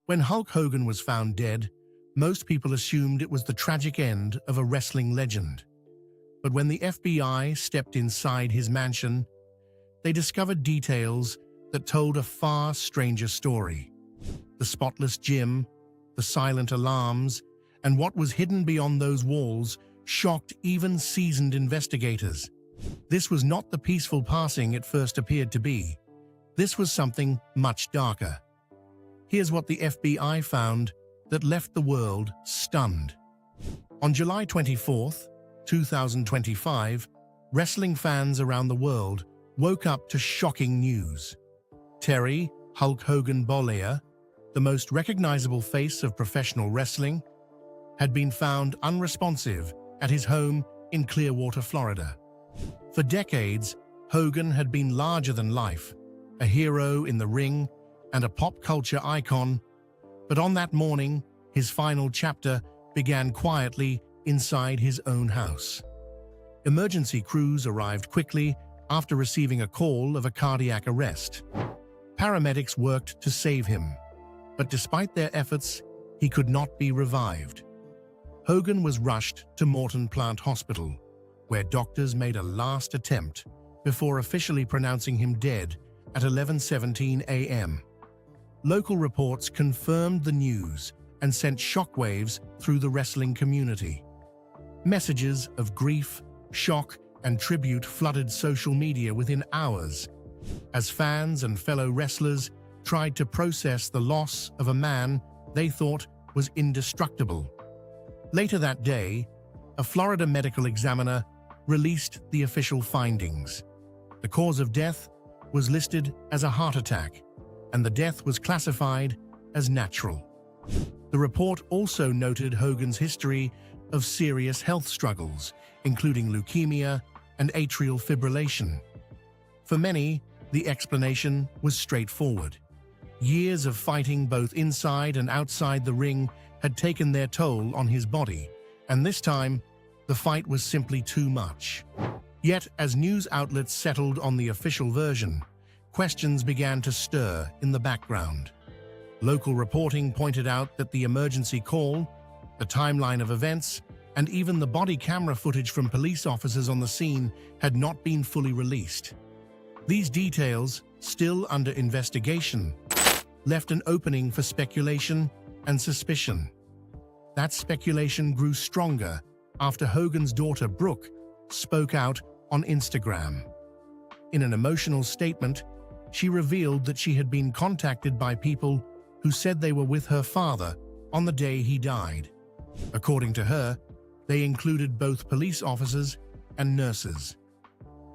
When Hulk Hogan was found dead, most people assumed it was the tragic end of a wrestling legend. But when the FBI stepped inside his mansion, they discovered details that told a far stranger story. The spotless gym, the silent alarms, and what was hidden beyond those walls shocked even seasoned investigators. This was not the peaceful passing it first appeared to be. This was something much darker. Here's what the FBI found that left the world stunned. On July 24, 2025, wrestling fans around the world woke up to shocking news. Terry "Hulk Hogan" Bollea, the most recognizable face of professional wrestling, had been found unresponsive at his home in Clearwater, Florida. For decades, Hogan had been larger than life, a hero in the ring and a pop culture icon, but on that morning, his final chapter began quietly inside his own house. Emergency crews arrived quickly after receiving a call of a cardiac arrest. Paramedics worked to save him, but despite their efforts, he could not be revived. Hogan was rushed to Morton Plant Hospital, where doctors made a last attempt before officially pronouncing him dead at 11:17 a.m. Local reports confirmed the news and sent shockwaves through the wrestling community. Messages of grief, shock, and tribute flooded social media within hours, as fans and fellow wrestlers tried to process the loss of a man they thought was indestructible. Later that day, a Florida medical examiner released the official findings. The cause of death was listed as a heart attack, and the death was classified as natural. The report also noted Hogan's history of serious health struggles, including leukemia and atrial fibrillation. For many, the explanation was straightforward. Years of fighting both inside and outside the ring had taken their toll on his body, and this time, the fight was simply too much. Yet, as news outlets settled on the official version, questions began to stir in the background. Local reporting pointed out that the emergency call, the timeline of events, and even the body camera footage from police officers on the scene had not been fully released. These details, still under investigation, left an opening for speculation and suspicion. That speculation grew stronger after Hogan's daughter Brooke spoke out on Instagram. In an emotional statement, she revealed that she had been contacted by people who said they were with her father on the day he died. According to her, they included both police officers and nurses.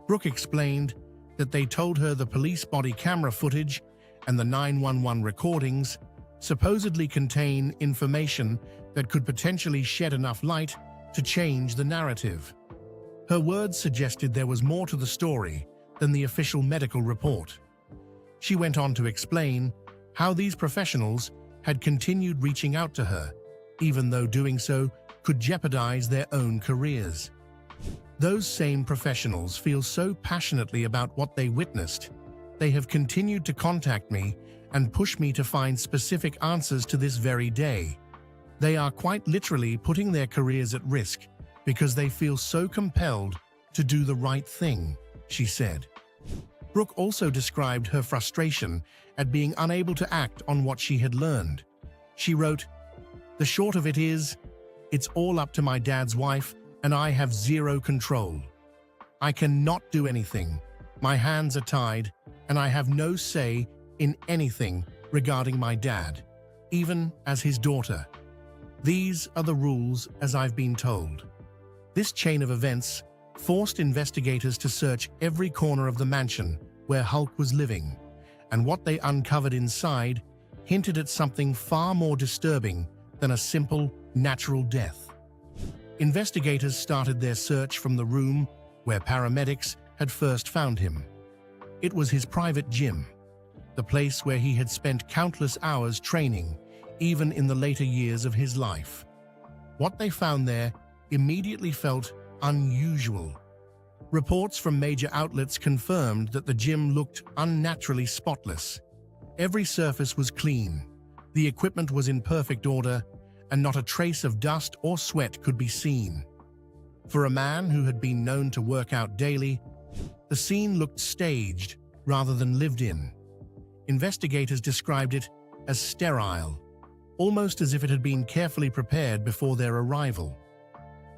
Brooke explained that they told her the police body camera footage and the 911 recordings supposedly contain information that could potentially shed enough light to change the narrative. Her words suggested there was more to the story than the official medical report. She went on to explain how these professionals had continued reaching out to her, even though doing so could jeopardize their own careers. Those same professionals feel so passionately about what they witnessed, they have continued to contact me and push me to find specific answers to this very day. They are quite literally putting their careers at risk because they feel so compelled to do the right thing, she said. Brooke also described her frustration at being unable to act on what she had learned. She wrote, "The short of it is, it's all up to my dad's wife and I have zero control. I cannot do anything. My hands are tied and I have no say in anything regarding my dad, even as his daughter. These are the rules as I've been told." This chain of events forced investigators to search every corner of the mansion where Hulk was living, and what they uncovered inside hinted at something far more disturbing than a simple, natural death. Investigators started their search from the room where paramedics had first found him. It was his private gym, the place where he had spent countless hours training, even in the later years of his life. What they found there immediately felt unusual. Reports from major outlets confirmed that the gym looked unnaturally spotless. Every surface was clean, The equipment was in perfect order, and not a trace of dust or sweat could be seen. For a man who had been known to work out daily, the scene looked staged rather than lived in. Investigators described it as sterile, almost as if it had been carefully prepared before their arrival.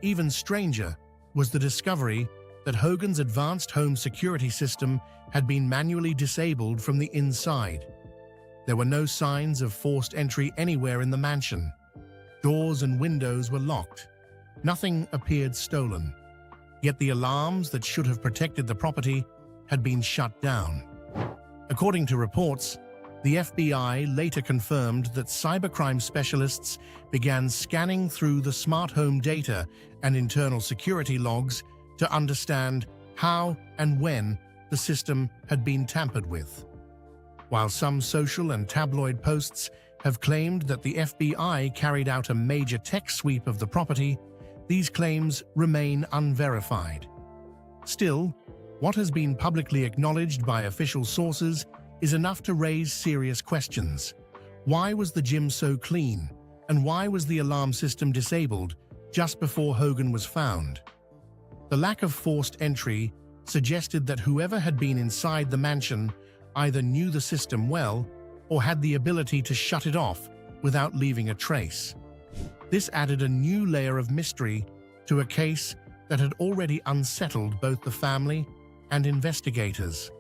Even stranger was the discovery that Hogan's advanced home security system had been manually disabled from the inside. There were no signs of forced entry anywhere in the mansion. Doors and windows were locked. Nothing appeared stolen. Yet the alarms that should have protected the property had been shut down. According to reports, the FBI later confirmed that cybercrime specialists began scanning through the smart home data and internal security logs to understand how and when the system had been tampered with. While some social and tabloid posts have claimed that the FBI carried out a major tech sweep of the property, these claims remain unverified. Still, what has been publicly acknowledged by official sources is enough to raise serious questions. Why was the gym so clean, and why was the alarm system disabled just before Hogan was found? The lack of forced entry suggested that whoever had been inside the mansion either knew the system well or had the ability to shut it off without leaving a trace. This added a new layer of mystery to a case that had already unsettled both the family and investigators.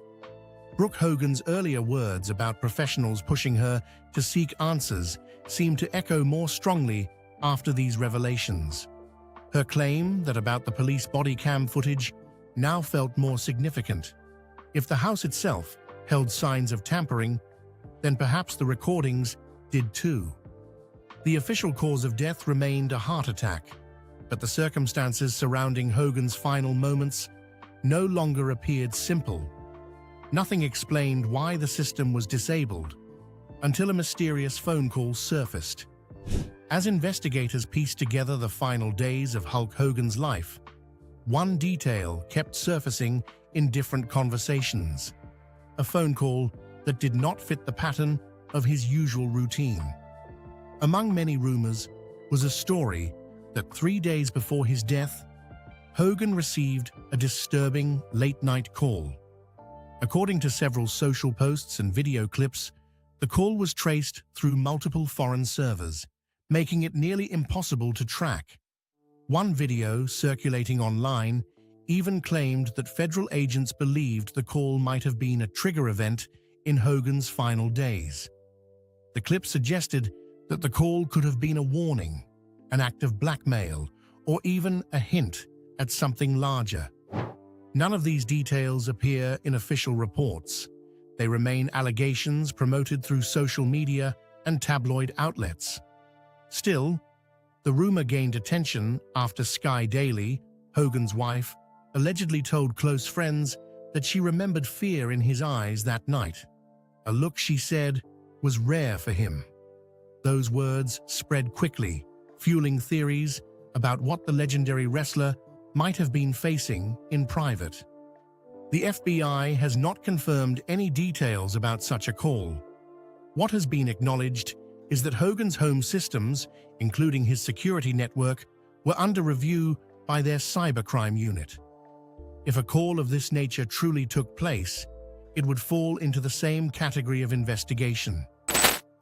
Brooke Hogan's earlier words about professionals pushing her to seek answers seemed to echo more strongly after these revelations. Her claim that about the police body cam footage now felt more significant. If the house itself held signs of tampering, then perhaps the recordings did too. The official cause of death remained a heart attack, but the circumstances surrounding Hogan's final moments no longer appeared simple. Nothing explained why the system was disabled until a mysterious phone call surfaced. As investigators pieced together the final days of Hulk Hogan's life, one detail kept surfacing in different conversations: a phone call that did not fit the pattern of his usual routine. Among many rumors was a story that 3 days before his death, Hogan received a disturbing late-night call. According to several social posts and video clips, the call was traced through multiple foreign servers, making it nearly impossible to track. One video circulating online even claimed that federal agents believed the call might have been a trigger event in Hogan's final days. The clip suggested that the call could have been a warning, an act of blackmail, or even a hint at something larger. None of these details appear in official reports. They remain allegations promoted through social media and tabloid outlets. Still, the rumor gained attention after Sky Daily, Hogan's wife, allegedly told close friends that she remembered fear in his eyes that night, a look she said was rare for him. Those words spread quickly, fueling theories about what the legendary wrestler might have been facing in private. The FBI has not confirmed any details about such a call. What has been acknowledged is that Hogan's home systems, including his security network, were under review by their cybercrime unit. If a call of this nature truly took place, it would fall into the same category of investigation.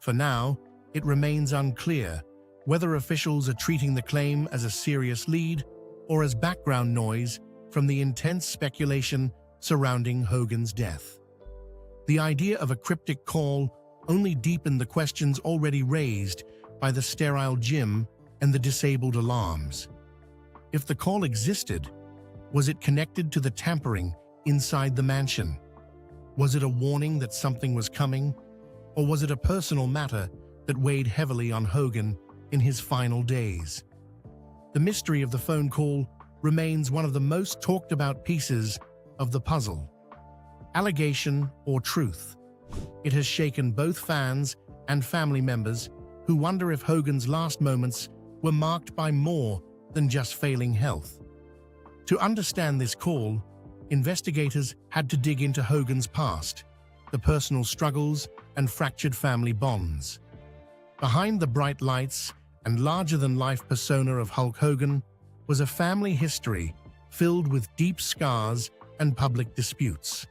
For now, it remains unclear whether officials are treating the claim as a serious lead or as background noise from the intense speculation surrounding Hogan's death. The idea of a cryptic call only deepened the questions already raised by the sterile gym and the disabled alarms. If the call existed, was it connected to the tampering inside the mansion? Was it a warning that something was coming? Or was it a personal matter that weighed heavily on Hogan in his final days? The mystery of the phone call remains one of the most talked about pieces of the puzzle. Allegation or truth? It has shaken both fans and family members who wonder if Hogan's last moments were marked by more than just failing health. To understand this call, investigators had to dig into Hogan's past, the personal struggles and fractured family bonds. Behind the bright lights and larger-than-life persona of Hulk Hogan was a family history filled with deep scars and public disputes.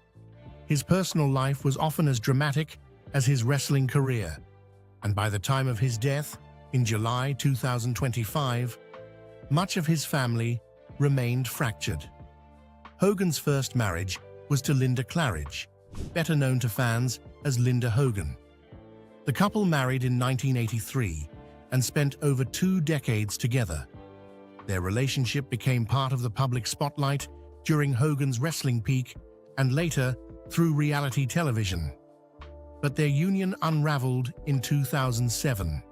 His personal life was often as dramatic as his wrestling career, and by the time of his death in July 2025, much of his family remained fractured. Hogan's first marriage was to Linda Claridge, better known to fans as Linda Hogan. The couple married in 1983 and spent over 2 decades together. Their relationship became part of the public spotlight during Hogan's wrestling peak and later through reality television. But their union unraveled in 2007,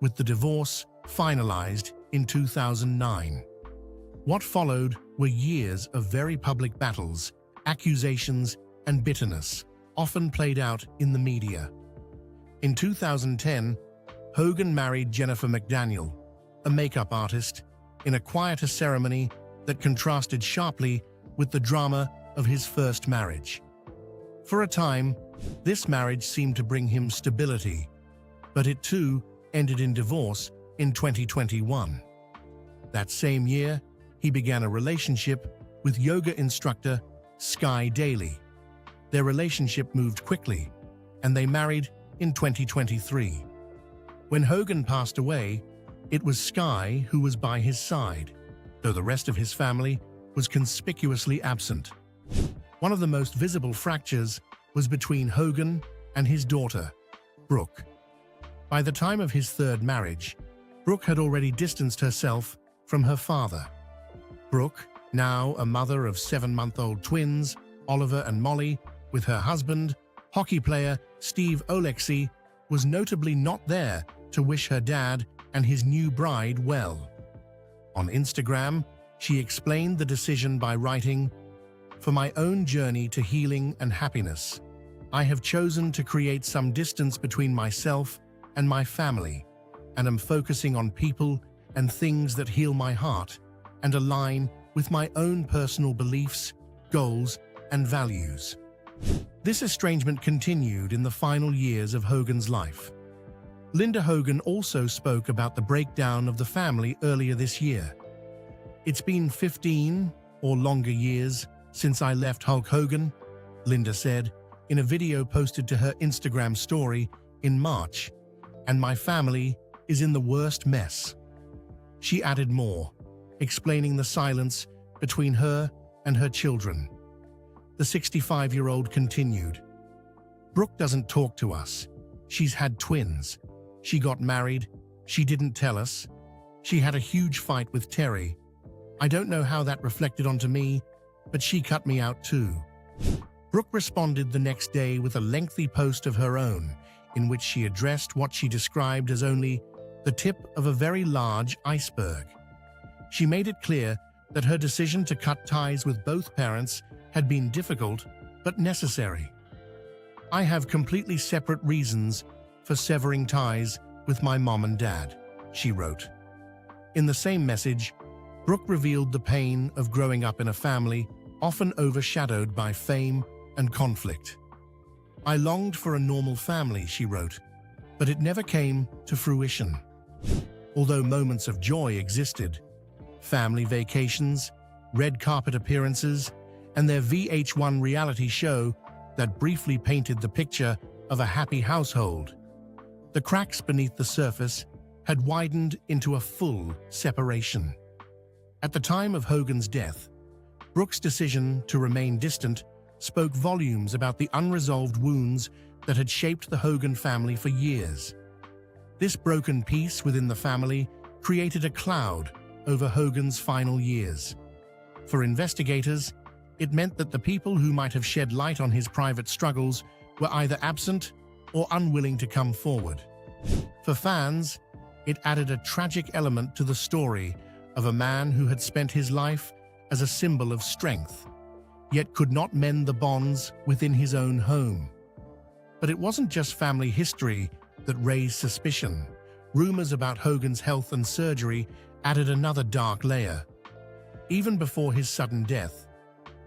with the divorce finalized in 2009. What followed were years of very public battles, accusations, and bitterness, often played out in the media. In 2010, Hogan married Jennifer McDaniel, a makeup artist, in a quieter ceremony that contrasted sharply with the drama of his first marriage. For a time, this marriage seemed to bring him stability, but it too ended in divorce in 2021. That same year, he began a relationship with yoga instructor Sky Daly. Their relationship moved quickly, and they married in 2023. When Hogan passed away, it was Sky who was by his side, though the rest of his family was conspicuously absent. One of the most visible fractures was between Hogan and his daughter, Brooke. By the time of his third marriage, Brooke had already distanced herself from her father. Brooke, now a mother of 7-month-old twins, Oliver and Molly, with her husband, hockey player Steve Oleksy, was notably not there to wish her dad and his new bride well. On Instagram, she explained the decision by writing, "For my own journey to healing and happiness, I have chosen to create some distance between myself and my family, and am focusing on people and things that heal my heart and align with my own personal beliefs, goals, and values." This estrangement continued in the final years of Hogan's life. Linda Hogan also spoke about the breakdown of the family earlier this year. "It's been 15 or longer years since I left Hulk Hogan," Linda said in a video posted to her Instagram story in March, "and my family is in the worst mess." She added more, explaining the silence between her and her children. The 65-year-old continued, "Brooke doesn't talk to us. She's had twins. She got married. She didn't tell us. She had a huge fight with Terry. I don't know how that reflected onto me, but she cut me out too." Brooke responded the next day with a lengthy post of her own, in which she addressed what she described as only the tip of a very large iceberg. She made it clear that her decision to cut ties with both parents had been difficult but necessary. "I have completely separate reasons for severing ties with my mom and dad," she wrote. In the same message, Brooke revealed the pain of growing up in a family often overshadowed by fame and conflict. "I longed for a normal family," she wrote, "but it never came to fruition." Although moments of joy existed, family vacations, red carpet appearances, and their VH1 reality show that briefly painted the picture of a happy household, the cracks beneath the surface had widened into a full separation. At the time of Hogan's death, Brooke's decision to remain distant spoke volumes about the unresolved wounds that had shaped the Hogan family for years. This broken peace within the family created a cloud over Hogan's final years. For investigators, it meant that the people who might have shed light on his private struggles were either absent or unwilling to come forward. For fans, it added a tragic element to the story of a man who had spent his life as a symbol of strength, yet could not mend the bonds within his own home. But it wasn't just family history that raised suspicion. Rumors about Hogan's health and surgery added another dark layer. Even before his sudden death,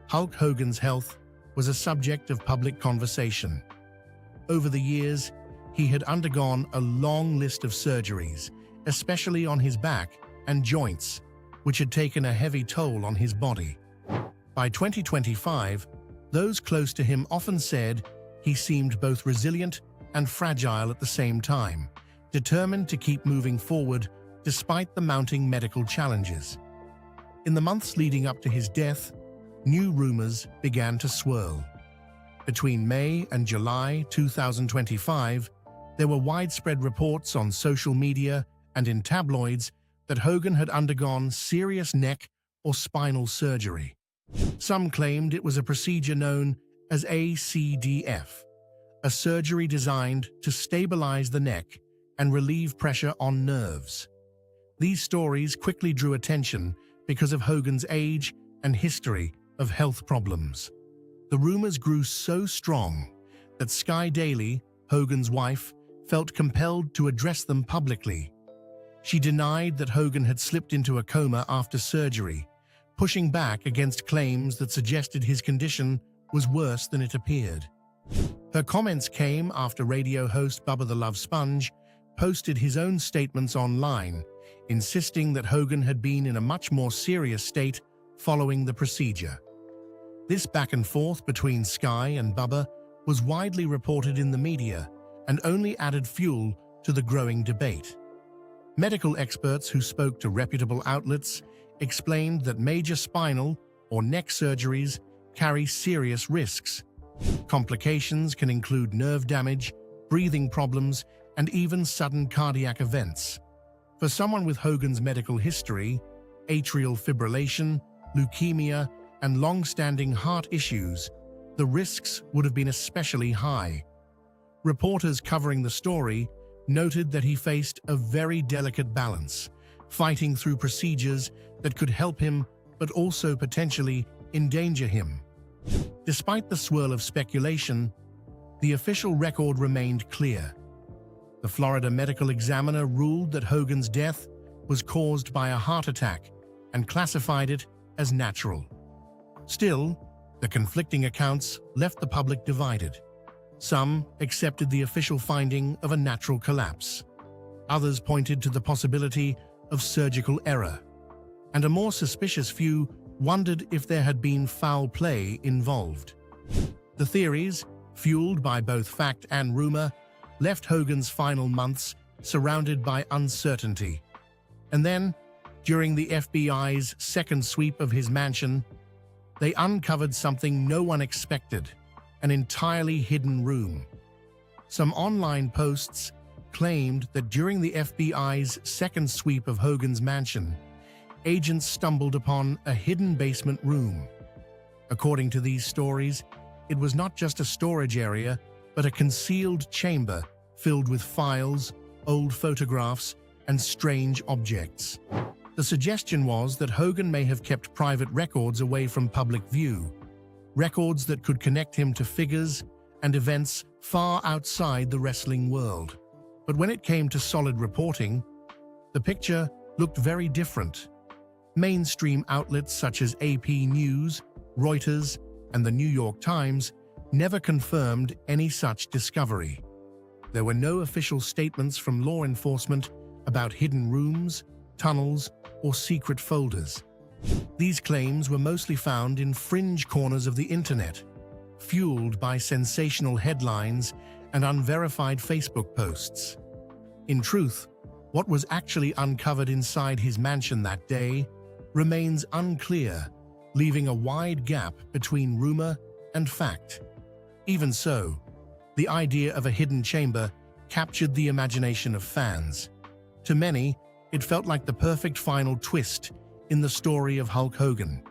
Hulk Hogan's health was a subject of public conversation. Over the years, he had undergone a long list of surgeries, especially on his back and joints, which had taken a heavy toll on his body. By 2025, those close to him often said he seemed both resilient and fragile at the same time, determined to keep moving forward despite the mounting medical challenges. In the months leading up to his death, new rumors began to swirl. Between May and July 2025, there were widespread reports on social media and in tabloids that Hogan had undergone serious neck or spinal surgery. Some claimed it was a procedure known as ACDF, a surgery designed to stabilize the neck and relieve pressure on nerves. These stories quickly drew attention because of Hogan's age and history of health problems. The rumors grew so strong that Sky Daily, Hogan's wife, felt compelled to address them publicly. She denied that Hogan had slipped into a coma after surgery, pushing back against claims that suggested his condition was worse than it appeared. Her comments came after radio host Bubba the Love Sponge posted his own statements online, insisting that Hogan had been in a much more serious state following the procedure. This back and forth between Sky and Bubba was widely reported in the media and only added fuel to the growing debate. Medical experts who spoke to reputable outlets explained that major spinal or neck surgeries carry serious risks. Complications can include nerve damage, breathing problems, and even sudden cardiac events. For someone with Hogan's medical history, atrial fibrillation, leukemia, and long-standing heart issues, the risks would have been especially high. Reporters covering the story noted that he faced a very delicate balance, fighting through procedures that could help him but also potentially endanger him. Despite the swirl of speculation, the official record remained clear. The Florida Medical Examiner ruled that Hogan's death was caused by a heart attack and classified it as natural. Still, the conflicting accounts left the public divided. Some accepted the official finding of a natural collapse. Others pointed to the possibility of surgical error. And a more suspicious few wondered if there had been foul play involved. The theories, fueled by both fact and rumor, left Hogan's final months surrounded by uncertainty. And then, during the FBI's second sweep of his mansion, they uncovered something no one expected: an entirely hidden room. Some online posts claimed that during the FBI's second sweep of Hogan's mansion, agents stumbled upon a hidden basement room. According to these stories, it was not just a storage area, but a concealed chamber filled with files, old photographs, and strange objects. The suggestion was that Hogan may have kept private records away from public view, records that could connect him to figures and events far outside the wrestling world. But when it came to solid reporting, the picture looked very different. Mainstream outlets such as AP News, Reuters, and the New York Times never confirmed any such discovery. There were no official statements from law enforcement about hidden rooms, tunnels, or secret folders. These claims were mostly found in fringe corners of the internet, fueled by sensational headlines and unverified Facebook posts. In truth, what was actually uncovered inside his mansion that day remains unclear, leaving a wide gap between rumor and fact. Even so, the idea of a hidden chamber captured the imagination of fans. To many, it felt like the perfect final twist in the story of Hulk Hogan,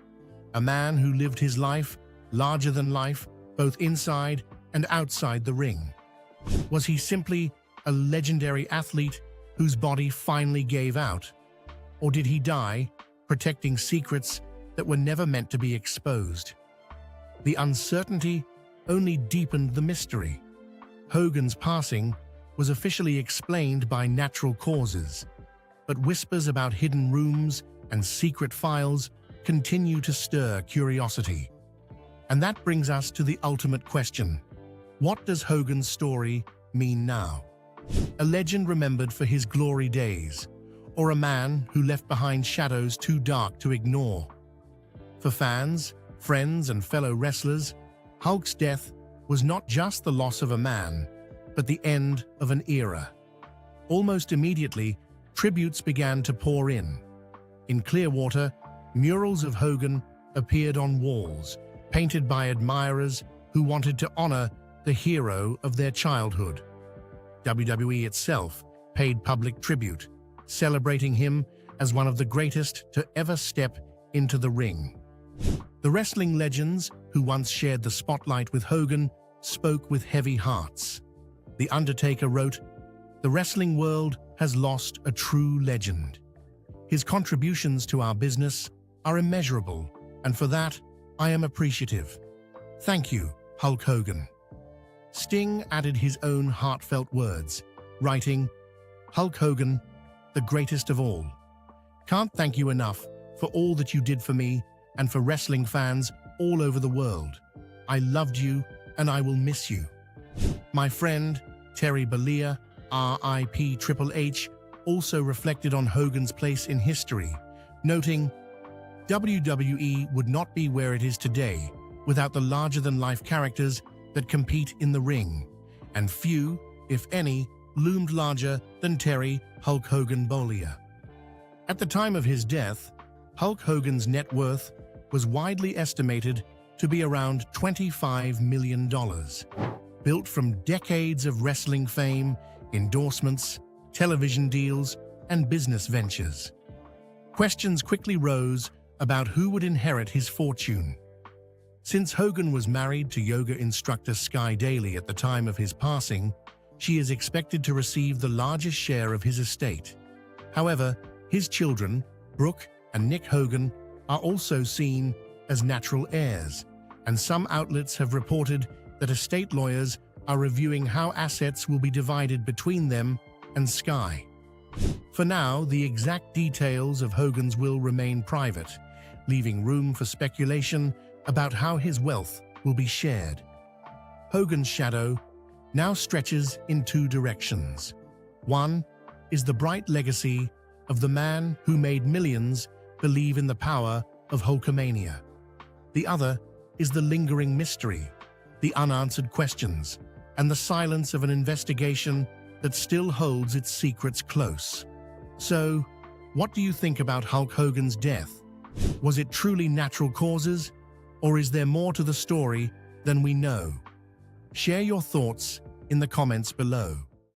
a man who lived his life larger than life, both inside and outside the ring. Was he simply a legendary athlete whose body finally gave out? Or did he die protecting secrets that were never meant to be exposed? The uncertainty only deepened the mystery. Hogan's passing was officially explained by natural causes, but whispers about hidden rooms and secret files continue to stir curiosity. And that brings us to the ultimate question: what does Hogan's story mean now? A legend remembered for his glory days, or a man who left behind shadows too dark to ignore. For fans, friends, and fellow wrestlers, Hulk's death was not just the loss of a man, but the end of an era. Almost immediately, tributes began to pour in. In Clearwater, murals of Hogan appeared on walls, painted by admirers who wanted to honor the hero of their childhood. WWE itself paid public tribute, celebrating him as one of the greatest to ever step into the ring. The wrestling legends who once shared the spotlight with Hogan spoke with heavy hearts. The Undertaker wrote, "The wrestling world has lost a true legend. His contributions to our business are immeasurable, and for that, I am appreciative. Thank you, Hulk Hogan." Sting added his own heartfelt words, writing, "Hulk Hogan, the greatest of all. Can't thank you enough for all that you did for me and for wrestling fans all over the world. I loved you and I will miss you." My friend, Terry Bollea, RIP Triple H, also reflected on Hogan's place in history, noting, "WWE would not be where it is today without the larger-than-life characters that compete in the ring, and few, if any, loomed larger than Terry Hulk Hogan Bollea." At the time of his death, Hulk Hogan's net worth was widely estimated to be around $25 million. Built from decades of wrestling fame, endorsements, television deals, and business ventures. Questions quickly rose about who would inherit his fortune. Since Hogan was married to yoga instructor Sky Daly at the time of his passing, she is expected to receive the largest share of his estate. However, his children, Brooke and Nick Hogan, are also seen as natural heirs, and some outlets have reported that estate lawyers are reviewing how assets will be divided between them and Sky. For now, the exact details of Hogan's will remain private, leaving room for speculation about how his wealth will be shared. Hogan's shadow now stretches in two directions. One is the bright legacy of the man who made millions believe in the power of Hulkamania. The other is the lingering mystery, the unanswered questions, and the silence of an investigation that still holds its secrets close. So, what do you think about Hulk Hogan's death? Was it truly natural causes, or is there more to the story than we know? Share your thoughts in the comments below.